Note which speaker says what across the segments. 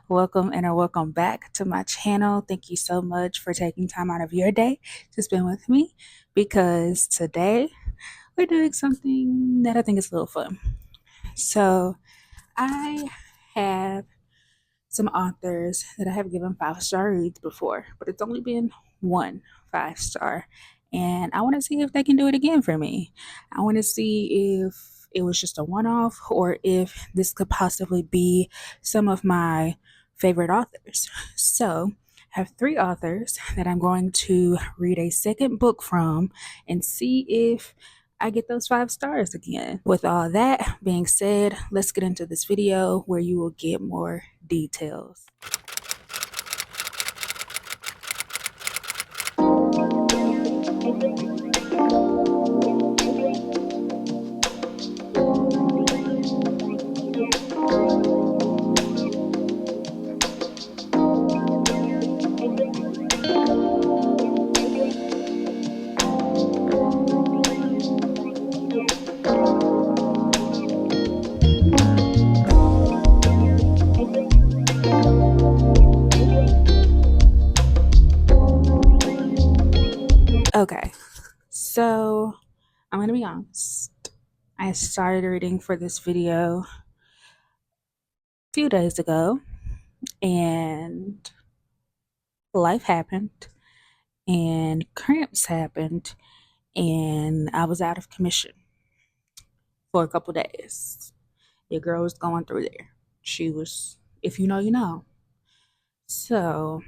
Speaker 1: Welcome and welcome back to my channel. Thank you so much for taking time out of your day to spend with me because today we're doing something that I think is a little fun. So, I have some authors that I have given 5-star reads before, but it's only been one 5-star. And I want to see if they can do it again for me. I want to see if it was just a one off or if this could possibly be some of my favorite authors. So, I have 3 authors that I'm going to read a second book from and see if I get those 5 stars again. With all that being said, let's get into this video where you will get more details. Okay, so I'm gonna be honest. I started reading for this video a few days ago, and life happened, and cramps happened, and I was out of commission for a couple days. Your girl was going through there. She was, if you know, you know. So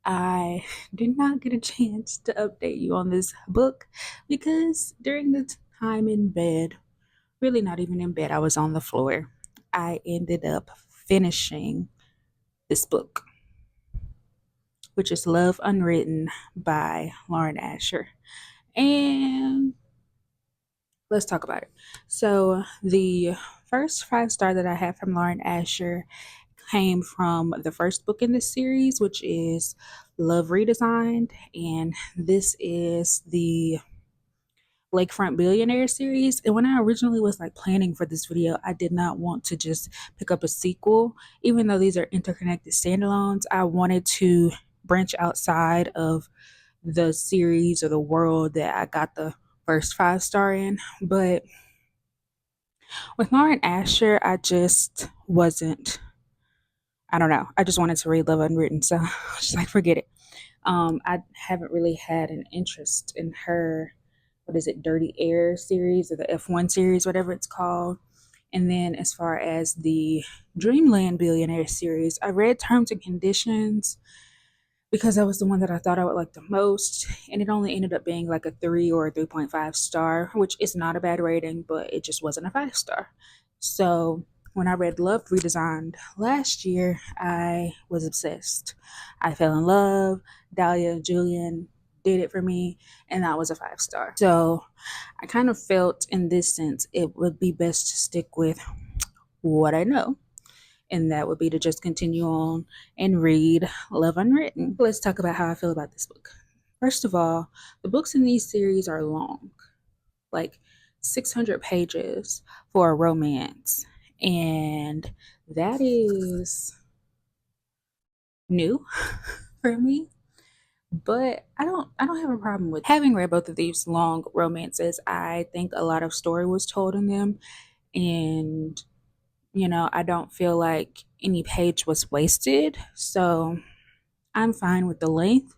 Speaker 1: I did not get a chance to update you on this book because during the time in bed, really not even in bed, I was on the floor. I ended up finishing this book, which is Love Unwritten by Lauren Asher. And let's talk about it. So, the first 5-star that I have from Lauren Asher came from the first book in this series, which is Love Redesigned. And this is the Lakefront Billionaire series. And when I originally was like planning for this video, I did not want to just pick up a sequel. Even though these are interconnected standalones, I wanted to branch outside of the series or the world that I got the first 5-star in. But with Lauren Asher, I just wasn't, I don't know. I just wanted to read Love Unwritten. So I was just like, forget it. I haven't really had an interest in her, what is it, Dirty Air series or the F1 series, whatever it's called. And then as far as the Dreamland Billionaire series, I read Terms and Conditions because that was the one that I thought I would like the most. And it only ended up being like a 3 or a 3.5 star, which is not a bad rating, but it just wasn't a 5-star. So when I read Love Redesigned last year, I was obsessed. I fell in love. Dahlia and Julian did it for me, and that was a 5-star. So I kind of felt in this sense it would be best to stick with what I know, and that would be to just continue on and read Love Unwritten. Let's talk about how I feel about this book. First of all, the books in these series are long, like 600 pages for a romance, and that is new for me. But I don't have a problem with having read both of these long romances. I think a lot of story was told in them, and I don't feel like any page was wasted. So I'm fine with the length.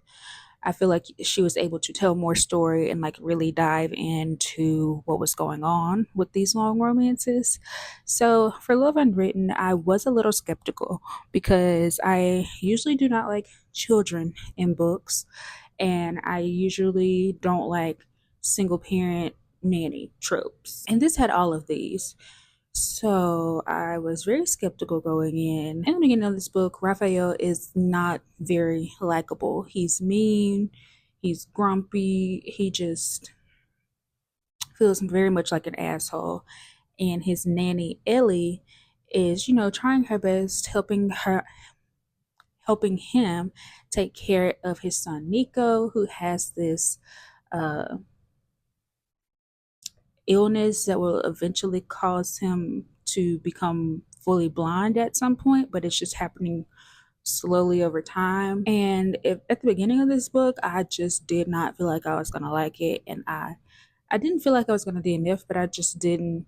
Speaker 1: I feel like she was able to tell more story and like really dive into what was going on with these long romances. So for Love Unwritten, I was a little skeptical because I usually do not like children in books, and I usually don't like single parent nanny tropes. And this had all of these. So I was very skeptical going in. In the beginning of this book, Raphael is not very likable. He's mean, he's grumpy, he just feels very much like an asshole. And his nanny Ellie is, trying her best, helping him take care of his son Nico, who has this uh illness that will eventually cause him to become fully blind at some point, but it's just happening slowly over time. And if at the beginning of this book, I just did not feel like I was gonna like it, and I didn't feel like I was gonna DNF, but I just didn't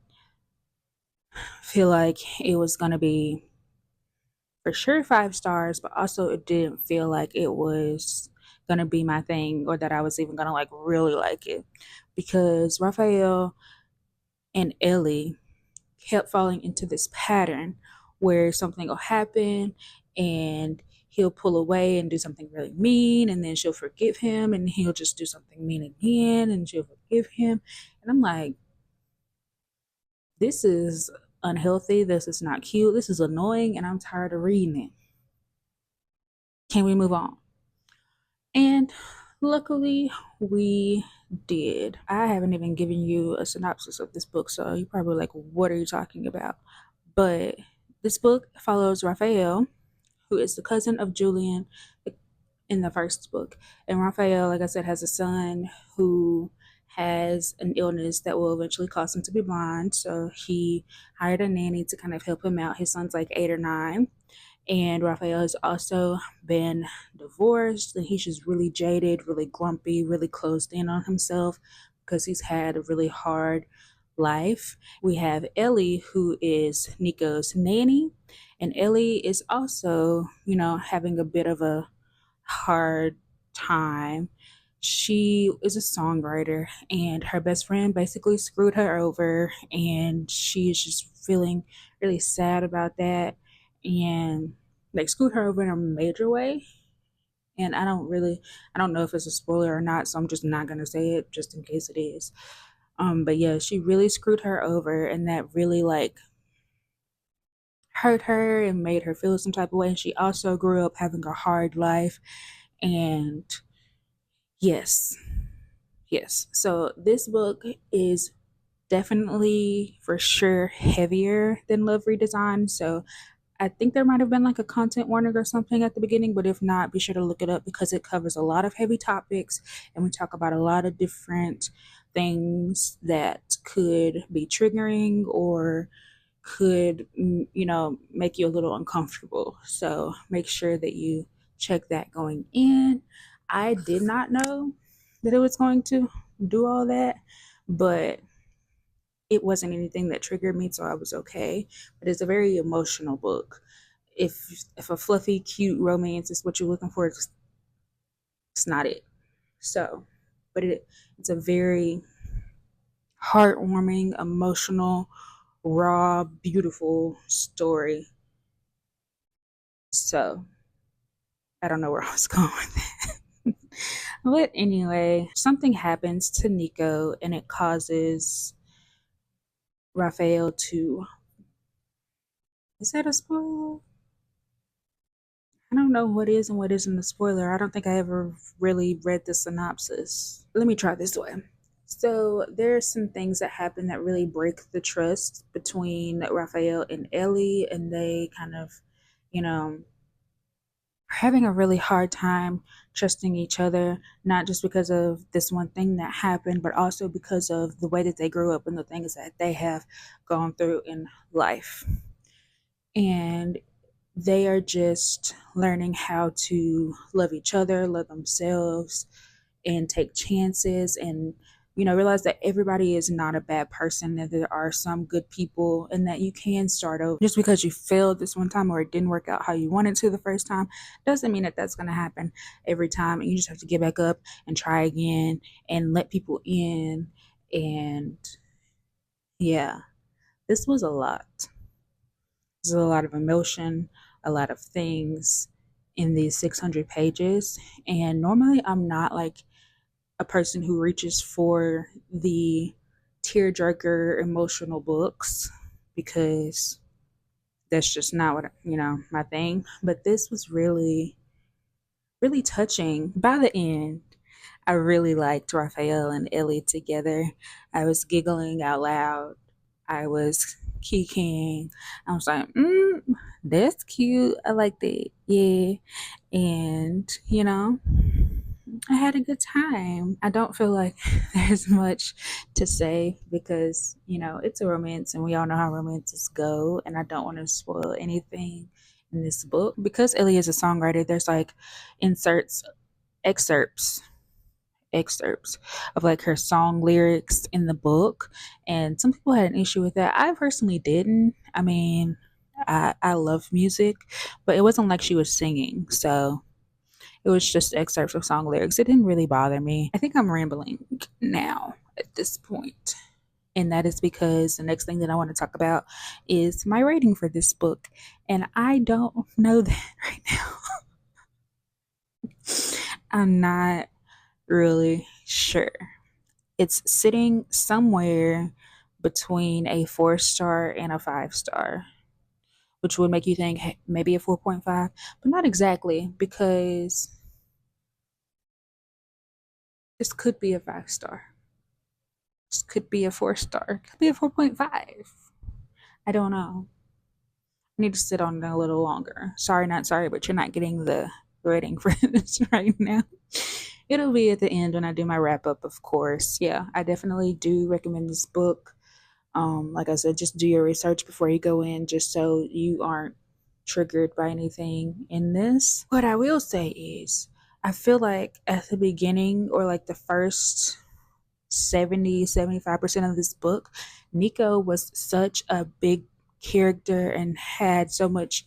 Speaker 1: feel like it was gonna be for sure 5 stars, but also it didn't feel like it was gonna be my thing or that I was even gonna like really like it, because Raphael and Ellie kept falling into this pattern where something will happen and he'll pull away and do something really mean, and then she'll forgive him, and he'll just do something mean again and she'll forgive him. And I'm like, this is unhealthy, this is not cute, this is annoying, and I'm tired of reading it. Can we move on? And luckily we did. I haven't even given you a synopsis of this book, so you're probably like, what are you talking about? But this book follows Raphael, who is the cousin of Julian in the first book. And Raphael, like I said, has a son who has an illness that will eventually cause him to be blind. So he hired a nanny to kind of help him out. His son's like 8 or 9. And Raphael has also been divorced, and he's just really jaded, really grumpy, really closed in on himself because he's had a really hard life. We have Ellie, who is Nico's nanny, and Ellie is also, having a bit of a hard time. She is a songwriter, and her best friend basically screwed her over, and she is just feeling really sad about that, and like screwed her over in a major way. And I don't know if it's a spoiler or not, so I'm just not gonna say it just in case it is. But yeah, she really screwed her over, and that really like hurt her and made her feel some type of way. And she also grew up having a hard life, and yes, yes. So this book is definitely for sure heavier than Love Redesign. So I think there might have been like a content warning or something at the beginning, but if not, be sure to look it up because it covers a lot of heavy topics, and we talk about a lot of different things that could be triggering or could, make you a little uncomfortable. So make sure that you check that going in. I did not know that it was going to do all that, but it wasn't anything that triggered me, so I was okay. But it's a very emotional book. If a fluffy, cute romance is what you're looking for, it's not it. So, but it's a very heartwarming, emotional, raw, beautiful story. So I don't know where I was going with that. But anyway, something happens to Nico and it causes Raphael to. Is that a spoiler? I don't know what is and what isn't a spoiler. I don't think I ever really read the synopsis. Let me try this way. So there's some things that happen that really break the trust between Raphael and Ellie, and they kind of, you know, are having a really hard time trusting each other, not just because of this one thing that happened, but also because of the way that they grew up and the things that they have gone through in life. And they are just learning how to love each other, love themselves, and take chances, and realize that everybody is not a bad person, that there are some good people, and that you can start over. Just because you failed this one time or it didn't work out how you wanted to the first time doesn't mean that that's going to happen every time, and you just have to get back up and try again and let people in. And yeah, this was a lot. There's a lot of emotion, a lot of things in these 600 pages. And normally I'm not like a person who reaches for the tearjerker emotional books because that's just not what, my thing. But this was really, really touching. By the end, I really liked Raphael and Ellie together. I was giggling out loud. I was kikiing. I was like, that's cute. I like that. Yeah. And, I had a good time. I don't feel like there's much to say because, it's a romance and we all know how romances go. And I don't want to spoil anything in this book. Because Ellie is a songwriter, there's like inserts, excerpts, excerpts of like her song lyrics in the book. And some people had an issue with that. I personally didn't. I mean, I love music, but it wasn't like she was singing. So it was just excerpts of song lyrics. It didn't really bother me. I think I'm rambling now at this point. And that is because the next thing that I want to talk about is my rating for this book. And I don't know that right now. I'm not really sure. It's sitting somewhere between a 4 star and a 5 star, which would make you think hey, maybe a 4.5, but not exactly because this could be a 5 star. This could be a 4 star. Could be a 4.5. I don't know. I need to sit on it a little longer. Sorry, not sorry, but you're not getting the rating for this right now. It'll be at the end when I do my wrap up, of course. Yeah, I definitely do recommend this book. Like I said, just do your research before you go in, just so you aren't triggered by anything in this. What I will say is, I feel like at the beginning or like the first 70-75% of this book, Nico was such a big character and had so much,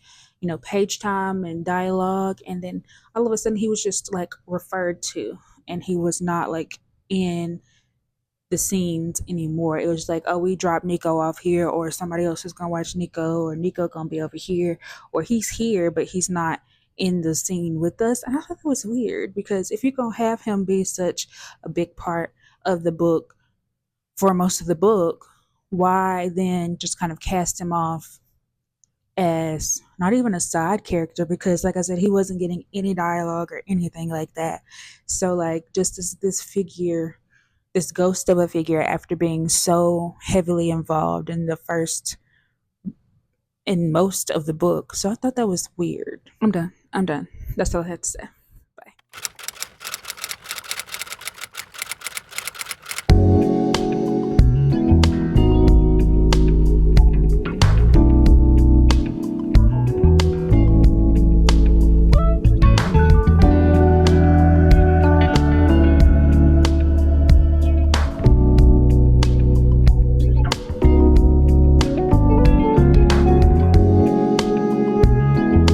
Speaker 1: page time and dialogue. And then all of a sudden, he was just like referred to, and he was not like in the scenes anymore. It was just like, oh, we dropped Nico off here, or somebody else is gonna watch Nico, or Nico gonna be over here, or he's here, but he's not in the scene with us. And I thought that was weird because if you're gonna have him be such a big part of the book for most of the book, why then just kind of cast him off as not even a side character? Because like I said, he wasn't getting any dialogue or anything like that. So like just this figure, this ghost of a figure, after being so heavily involved in the first in most of the book. So I thought that was weird. I'm done. I'm done. That's all I had to say. Bye.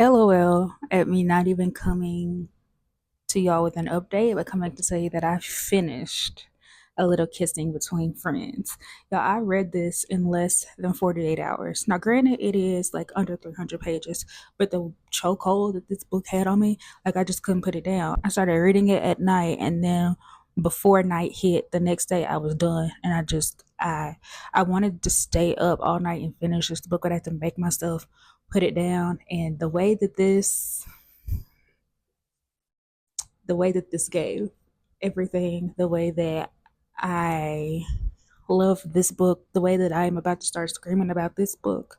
Speaker 1: LOL at me not even coming to y'all with an update, but coming to tell you that I finished A Little Kissing Between Friends. Y'all, I read this in less than 48 hours. Now, granted, it is like under 300 pages, but the chokehold that this book had on me, like I just couldn't put it down. I started reading it at night, and then before night hit the next day, I was done. And I wanted to stay up all night and finish this book, but I had to make myself put it down. And the way that this gave everything, the way that I love this book, the way that I am about to start screaming about this book,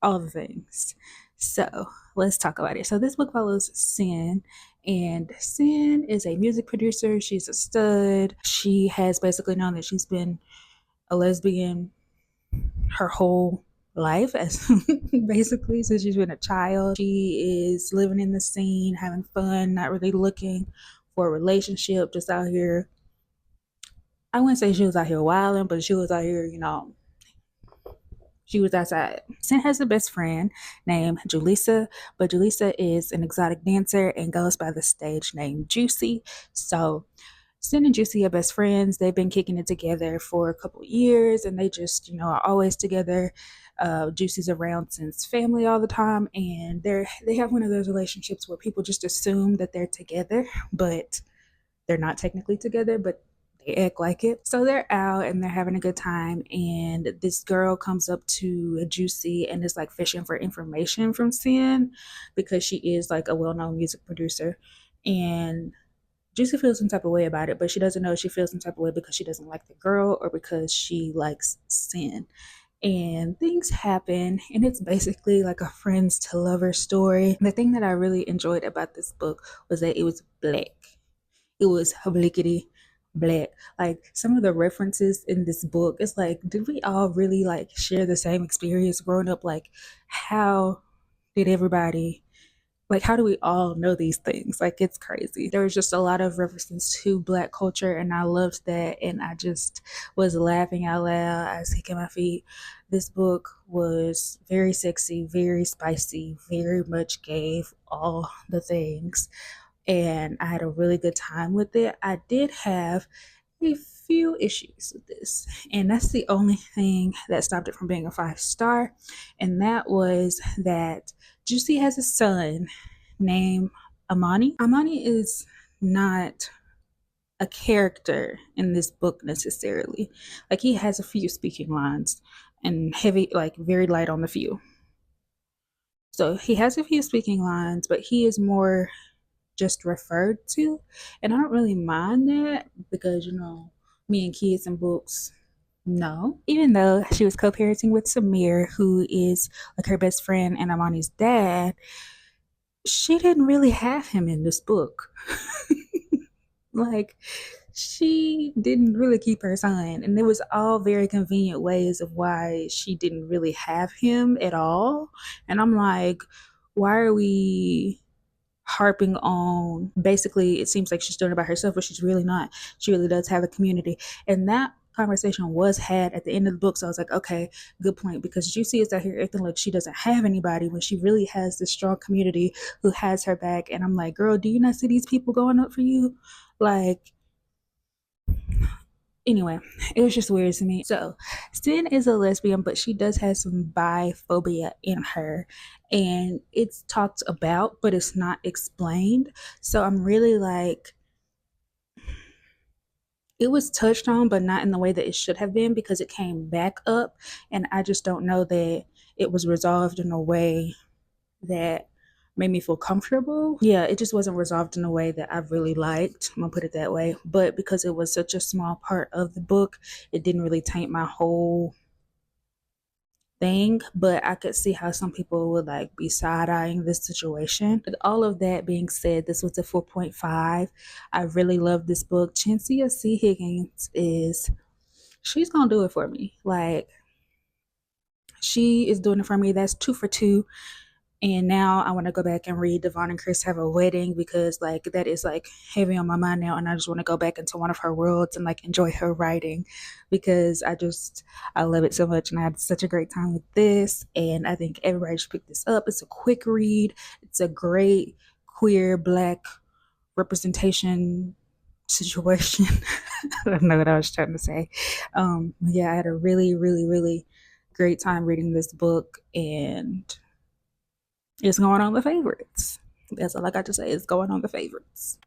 Speaker 1: all the things. So let's talk about it. So this book follows Sin, and Sin is a music producer. She's a stud. She has basically known that she's been a lesbian her whole life, as basically since she's been a child. She is living in the scene, having fun, not really looking for a relationship, just out here. I wouldn't say she was out here wilding, but she was out here, she was outside. Sin has a best friend named Julissa, but Julissa is an exotic dancer and goes by the stage name Juicy. So Sin and Juicy are best friends. They've been kicking it together for a couple years, and they just, are always together. Juicy's around Sin's family all the time, and they have one of those relationships where people just assume that they're together, but they're not technically together, but they act like it. So they're out and they're having a good time, and this girl comes up to Juicy and is like fishing for information from Sin because she is like a well-known music producer, and Juicy feels some type of way about it, but she doesn't know she feels some type of way because she doesn't like the girl or because she likes Sin. And things happen, and it's basically like a friends to lover story. The thing that I really enjoyed about this book was that it was black. It was blickety black. Like some of the references in this book, it's like, did we all really like share the same experience growing up? Like how did everybody, like, how do we all know these things? Like, it's crazy. There was just a lot of references to Black culture, and I loved that. And I just was laughing out loud. I was kicking my feet. This book was very sexy, very spicy, very much gave all the things. And I had a really good time with it. I did have a few issues with this, and that's the only thing that stopped it from being a 5 star. And that was that Juicy has a son named Amani. Amani is not a character in this book necessarily. Like, he has a few speaking lines and heavy, like very light on the few. So he has a few speaking lines, but he is more just referred to. And I don't really mind that because, me and kids and books, no. Even though she was co parenting with Samir, who is like her best friend and Amani's dad, she didn't really have him in this book. Like, she didn't really keep her son. And there was all very convenient ways of why she didn't really have him at all. And I'm like, why are we harping on, basically it seems like she's doing it by herself, but she's really not. She really does have a community. And that conversation was had at the end of the book. So I was like, okay, good point, because Juicy is out here acting like she doesn't have anybody when she really has this strong community who has her back. And I'm like, girl, do you not see these people going up for you? Like, anyway, it was just weird to me. So Sin is a lesbian, but she does have some biphobia in her, and it's talked about, but it's not explained. So I'm really like, it was touched on, but not in the way that it should have been, because it came back up, and I just don't know that it was resolved in a way that made me feel comfortable. Yeah, it just wasn't resolved in a way that I really liked. I'm gonna put it that way. But because it was such a small part of the book, it didn't really taint my whole thing. But I could see how some people would like be side-eyeing this situation. With all of that being said, this was a 4.5. I really love this book. Chencia Higgins she's gonna do it for me. Like, she is doing it for me. That's 2 for 2. And now I want to go back and read Devon and Chris Have a Wedding, because like that is like heavy on my mind now, and I just want to go back into one of her worlds and like enjoy her writing, because I love it so much, and I had such a great time with this, and I think everybody should pick this up. It's a quick read. It's a great queer Black representation situation. I don't know what I was trying to say. Yeah, I had a really, really, really great time reading this book, and it's going on the favorites. That's all I got to say. It's going on the favorites.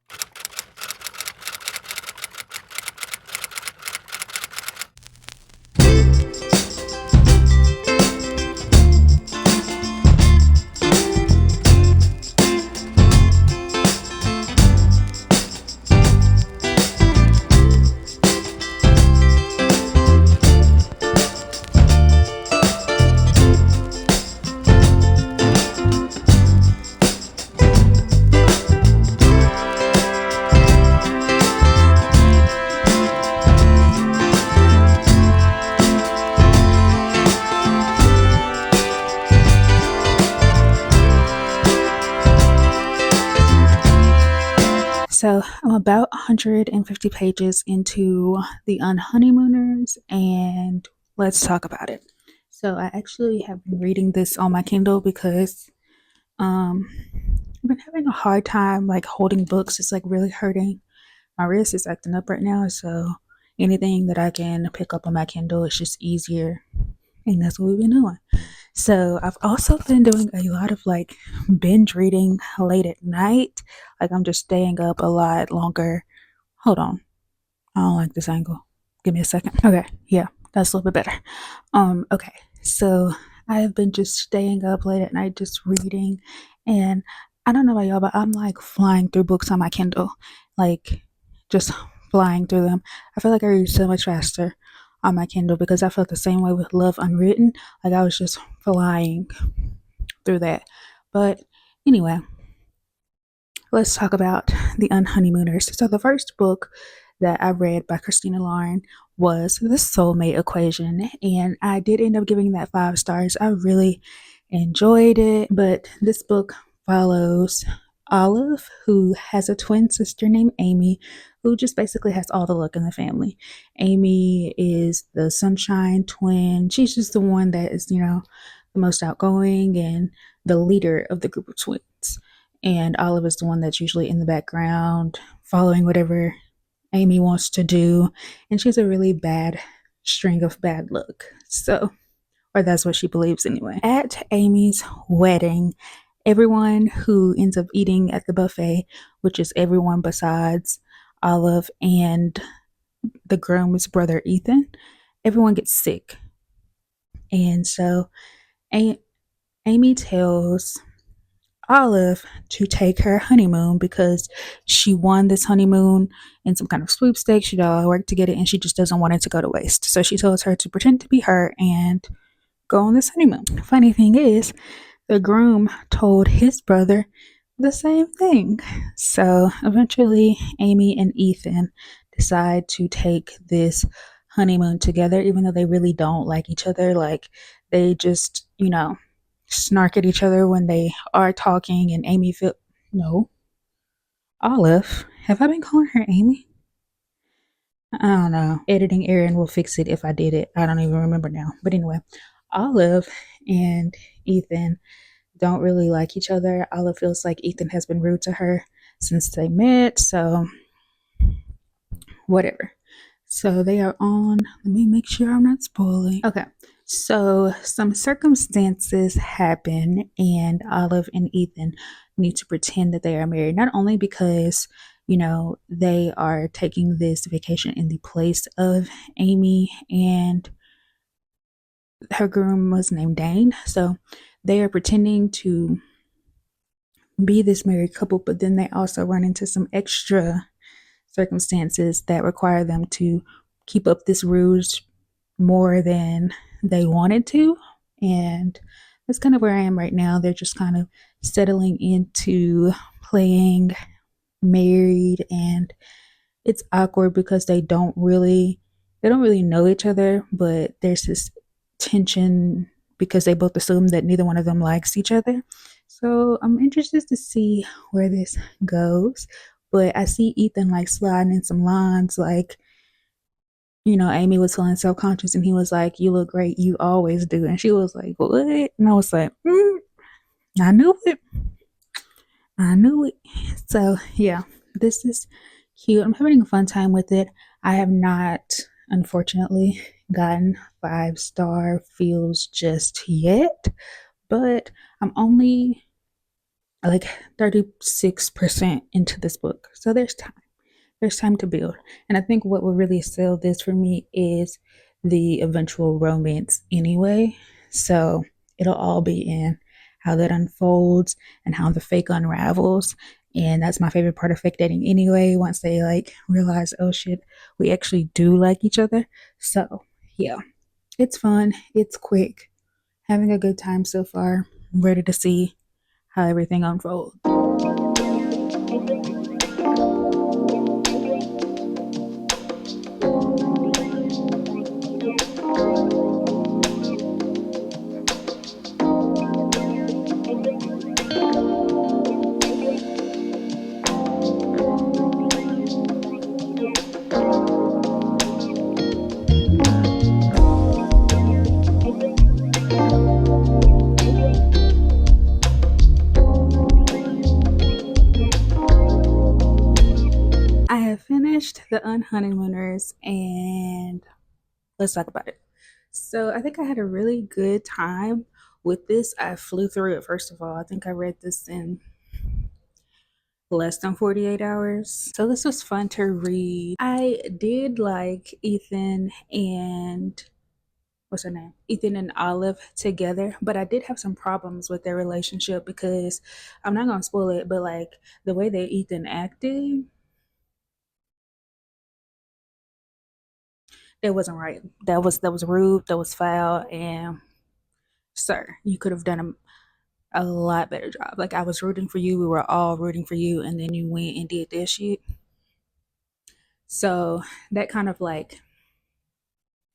Speaker 1: So I'm about 150 pages into the Unhoneymooners, and let's talk about it. So I actually have been reading this on my Kindle because I've been having a hard time like holding books. It's like really hurting. My wrist is acting up right now, so anything that I can pick up on my Kindle is just easier, and that's what we've been doing. So I've also been doing a lot of like binge reading late at night. Like, I'm just staying up a lot longer. Hold on. I don't like this angle. Give me a second. Okay. Yeah, that's a little bit better. Okay. So I have been just staying up late at night just reading, and I don't know about y'all, but I'm like flying through books on my Kindle. Like, just flying through them. I feel like I read so much faster on my Kindle because I felt the same way with Love Unwritten. Like, I was just flying through that. But anyway, let's talk about the Unhoneymooners. So the first book that I read by Christina was The Soulmate Equation, and I did end up giving that 5 stars. I really enjoyed it. But this book follows Olive, who has a twin sister named Amy, who just basically has all the luck in the family. Amy is the sunshine twin. She's just the one that is, the most outgoing and the leader of the group of twins. And Olive is the one that's usually in the background, following whatever Amy wants to do. And she's a really bad string of bad luck. So, or that's what she believes anyway. At Amy's wedding, everyone who ends up eating at the buffet, which is everyone besides Olive and the groom's brother Ethan, everyone gets sick. And so Amy tells Olive to take her honeymoon because she won this honeymoon in some kind of sweepstakes. She did all the work to get it and she just doesn't want it to go to waste. So she tells her to pretend to be her and go on this honeymoon. Funny thing is, the groom told his brother the same thing. So eventually, Amy and Ethan decide to take this honeymoon together, even though they really don't like each other. Like, they just, snark at each other when they are talking, and Amy feel no. Olive, have I been calling her Amy? I don't know. Editing Aaron will fix it if I did it. I don't even remember now. But anyway, Olive and Ethan don't really like each other. Olive feels like Ethan has been rude to her since they met. So, whatever. So, they are on. Let me make sure I'm not spoiling. Okay. So, some circumstances happen, and Olive and Ethan need to pretend that they are married, not only because, they are taking this vacation in the place of Amy, and her groom was named Dane. So, they are pretending to be this married couple, but then they also run into some extra circumstances that require them to keep up this ruse more than they wanted to. And that's kind of where I am right now. They're just kind of settling into playing married, and it's awkward because they don't really know each other, but there's this tension because they both assume that neither one of them likes each other. So I'm interested to see where this goes. But I see Ethan like sliding in some lines like, Amy was feeling self conscious and he was like, "You look great, you always do." And she was like, "What?" And I was like, I knew it. I knew it. So, yeah, this is cute. I'm having a fun time with it. I have not, unfortunately, gotten 5-star feels just yet, but I'm only like 36% into this book. So there's time. There's time to build. And I think what will really sell this for me is the eventual romance anyway. So it'll all be in how that unfolds and how the fake unravels. And that's my favorite part of fake dating anyway, once they like realize, oh shit, we actually do like each other. So yeah, it's fun, it's quick, having a good time so far. I'm ready to see how everything unfolds. I have finished the Unhoneymooners and let's talk about it. So I think I had a really good time with this. I flew through it, first of all. I think I read this in less than 48 hours. So this was fun to read. I did like Ethan and what's her name? Ethan and Olive together, but I did have some problems with their relationship because I'm not gonna spoil it, but like the way that Ethan acted, that wasn't right. That was rude, that was foul, and sir, you could have done a lot better job. Like, I was rooting for you, we were all rooting for you, and then you went and did this shit. So that kind of like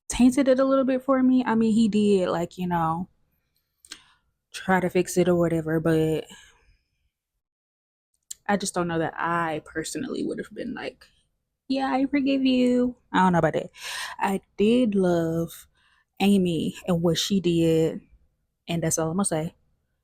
Speaker 1: tainted it a little bit for me. I mean, he did like, try to fix it or whatever, but I just don't know that I personally would have been like, yeah, I forgive you. I don't know about that. I did love Amy and what she did, and that's all I'm gonna say.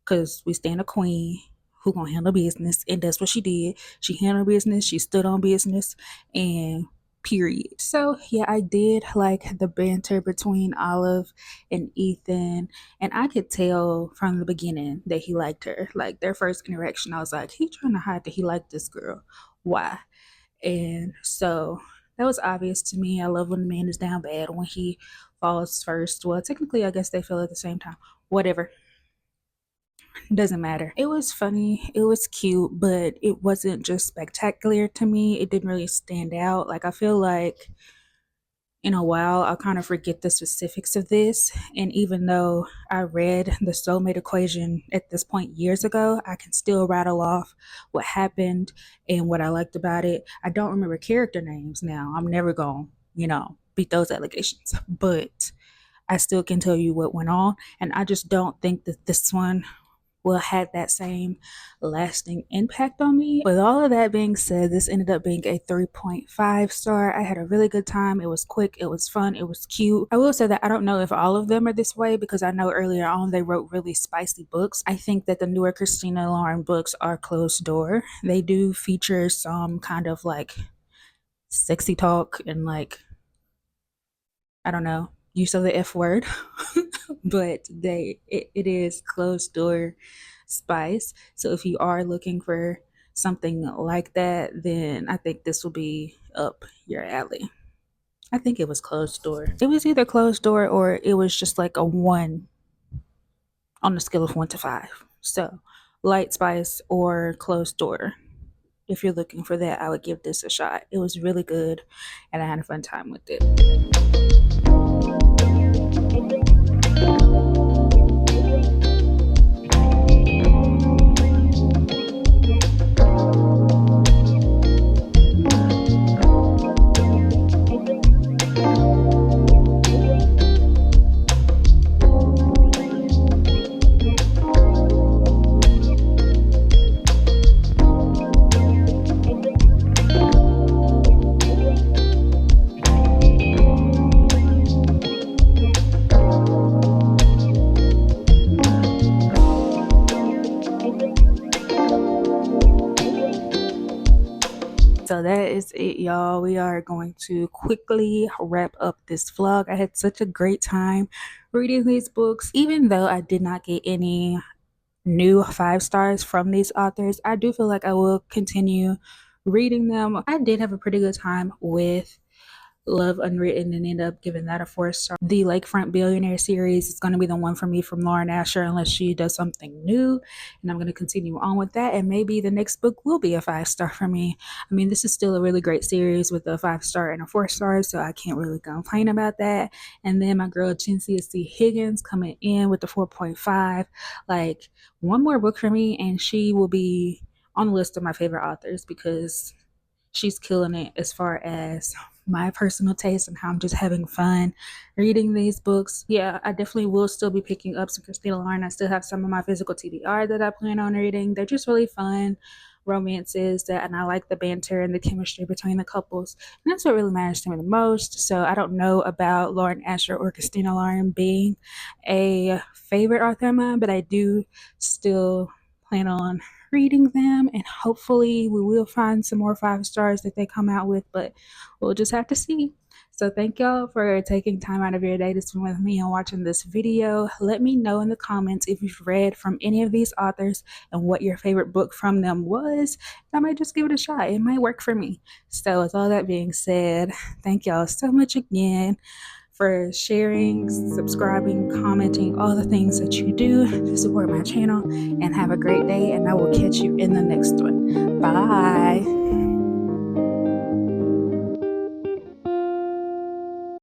Speaker 1: Cause we stand a queen who gonna handle business, and that's what she did. She handled business. She stood on business, and period. So yeah, I did like the banter between Olive and Ethan, and I could tell from the beginning that he liked her. Like their first interaction, I was like, he trying to hide that he liked this girl. Why? And so that was obvious to me. I love when the man is down bad, when he falls first. Well, technically, I guess they fell at the same time. Whatever, doesn't matter. It was funny, it was cute, but it wasn't just spectacular to me. It didn't really stand out. Like, I feel like in a while I'll kind of forget the specifics of this. And even though I read the soulmate equation at this point years ago, I can still rattle off what happened and what I liked about it. I don't remember character names now. I'm never going, beat those allegations. But I still can tell you what went on. And I just don't think that this one will have that same lasting impact on me. With all of that being said, this ended up being a 3.5 star. I had a really good time. It was quick, it was fun, it was cute. I will say that I don't know if all of them are this way because I know earlier on they wrote really spicy books. I think that the newer Christina Lauren books are closed door. They do feature some kind of like sexy talk and like, I don't know, use of the F word, but it is closed door spice. So if you are looking for something like that, then I think this will be up your alley. I think it was closed door. It was either closed door or it was just like a one on the scale of 1 to 5. So light spice or closed door. If you're looking for that, I would give this a shot. It was really good and I had a fun time with it. So that is it, y'all. We are going to quickly wrap up this vlog. I had such a great time reading these books. Even though I did not get any new 5 stars from these authors, I do feel like I will continue reading them. I did have a pretty good time with Love Unwritten and end up giving that a 4 star. The Lakefront Billionaire series is going to be the one for me from Lauren Asher unless she does something new, and I'm going to continue on with that, and maybe the next book will be a 5 star for me. I mean, this is still a really great series with a 5 star and a 4 star, so I can't really complain about that. And then my girl Chencia Higgins coming in with the 4.5. Like, one more book for me and she will be on the list of my favorite authors because she's killing it as far as my personal taste and how I'm just having fun reading these books. Yeah, I definitely will still be picking up some Christina Lauren. I still have some of my physical TBR that I plan on reading. They're just really fun romances and I like the banter and the chemistry between the couples. And that's what really matters to me the most. So I don't know about Lauren Asher or Christina Lauren being a favorite author of mine, but I do still plan on reading them, and hopefully we will find some more 5 stars that they come out with, but we'll just have to see. So thank y'all for taking time out of your day to spend with me and watching this video. Let me know in the comments if you've read from any of these authors and what your favorite book from them was. I might just give it a shot. It might work for me. So with all that being said, thank y'all so much again for sharing, subscribing, commenting, all the things that you do to support my channel. And have a great day, and I will catch you in the next one. Bye.